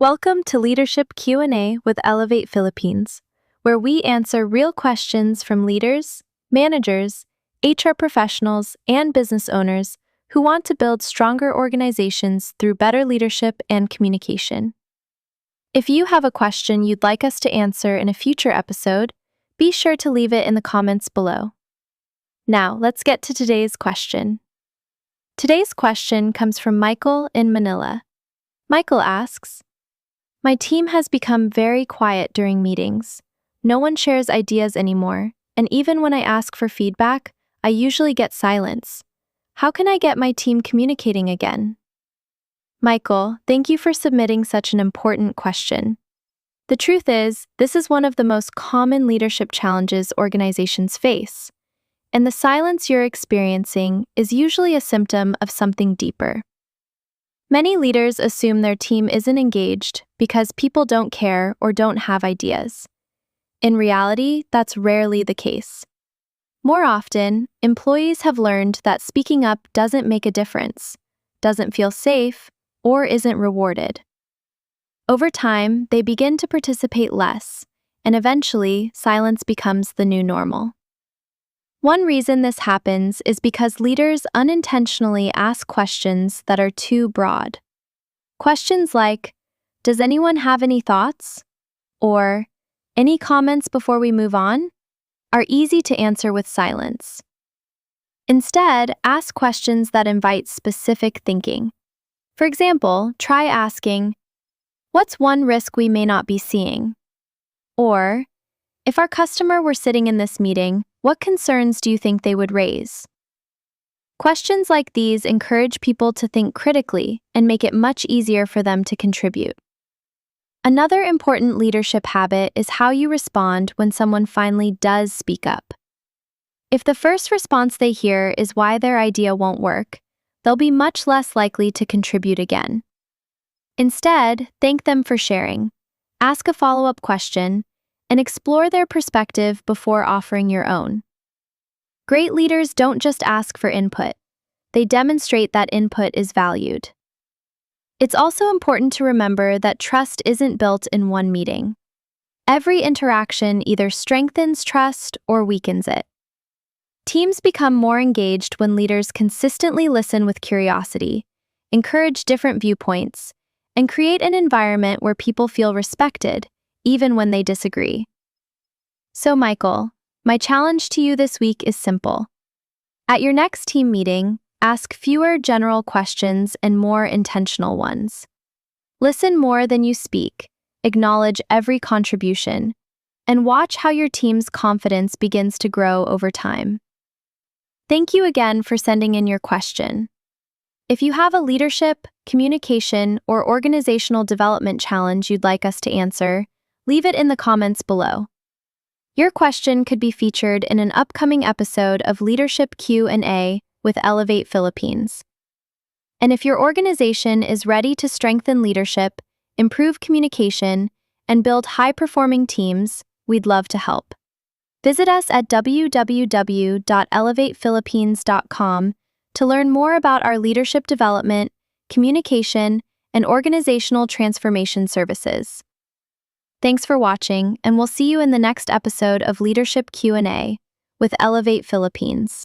Welcome to Leadership Q&A with Elevate Philippines, where we answer real questions from leaders, managers, HR professionals, and business owners who want to build stronger organizations through better leadership and communication. If you have a question you'd like us to answer in a future episode, be sure to leave it in the comments below. Now, let's get to today's question. Today's question comes from Michael in Manila. Michael asks, "My team has become very quiet during meetings. No one shares ideas anymore, and even when I ask for feedback, I usually get silence. How can I get my team communicating again?" Michael, thank you for submitting such an important question. The truth is, this is one of the most common leadership challenges organizations face, and the silence you're experiencing is usually a symptom of something deeper. Many leaders assume their team isn't engaged because people don't care or don't have ideas. In reality, that's rarely the case. More often, employees have learned that speaking up doesn't make a difference, doesn't feel safe, or isn't rewarded. Over time, they begin to participate less, and eventually, silence becomes the new normal. One reason this happens is because leaders unintentionally ask questions that are too broad. Questions like, "Does anyone have any thoughts?" or "Any comments before we move on?" are easy to answer with silence. Instead, ask questions that invite specific thinking. For example, try asking, "What's one risk we may not be seeing?" Or, "If our customer were sitting in this meeting, what concerns do you think they would raise?" Questions like these encourage people to think critically and make it much easier for them to contribute. Another important leadership habit is how you respond when someone finally does speak up. If the first response they hear is why their idea won't work, they'll be much less likely to contribute again. Instead, thank them for sharing, ask a follow-up question, and explore their perspective before offering your own. Great leaders don't just ask for input, they demonstrate that input is valued. It's also important to remember that trust isn't built in one meeting. Every interaction either strengthens trust or weakens it. Teams become more engaged when leaders consistently listen with curiosity, encourage different viewpoints, and create an environment where people feel respected, even when they disagree. So, Michael, my challenge to you this week is simple. At your next team meeting, ask fewer general questions and more intentional ones. Listen more than you speak, acknowledge every contribution, and watch how your team's confidence begins to grow over time. Thank you again for sending in your question. If you have a leadership, communication, or organizational development challenge you'd like us to answer, leave it in the comments below. Your question could be featured in an upcoming episode of Leadership Q&A with Elevate Philippines. And if your organization is ready to strengthen leadership, improve communication, and build high-performing teams, we'd love to help. Visit us at www.elevatephilippines.com to learn more about our leadership development, communication, and organizational transformation services. Thanks for watching, and we'll see you in the next episode of Leadership Q&A with Elevate Philippines.